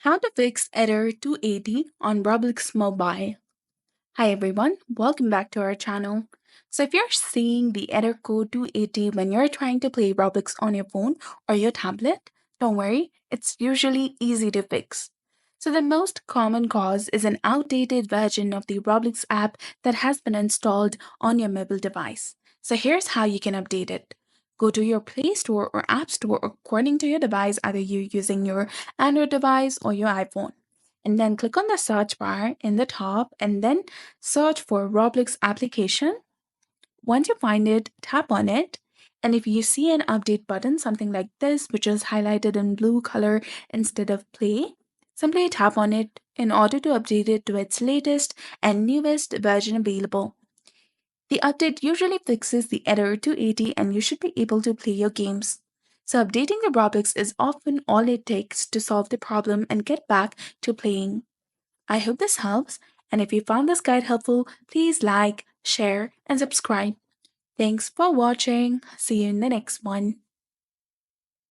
How to fix error 280 on Roblox Mobile. Hi everyone, welcome back to our channel. So if you're seeing the error code 280 when you're trying to play Roblox on your phone or your tablet, don't worry, it's usually easy to fix. So the most common cause is an outdated version of the Roblox app that has been installed on your mobile device. So here's how you can update it. Go to your Play Store or App Store according to your device, either you're using your Android device or your iPhone. And then click on the search bar in the top and then search for Roblox application. Once you find it, tap on it. And if you see an update button, something like this, which is highlighted in blue color instead of play, simply tap on it in order to update it to its latest and newest version available. The update usually fixes the error 280 and you should be able to play your games. So updating the Roblox is often all it takes to solve the problem and get back to playing. I hope this helps, and if you found this guide helpful, please like, share, and subscribe. Thanks for watching. See you in the next one.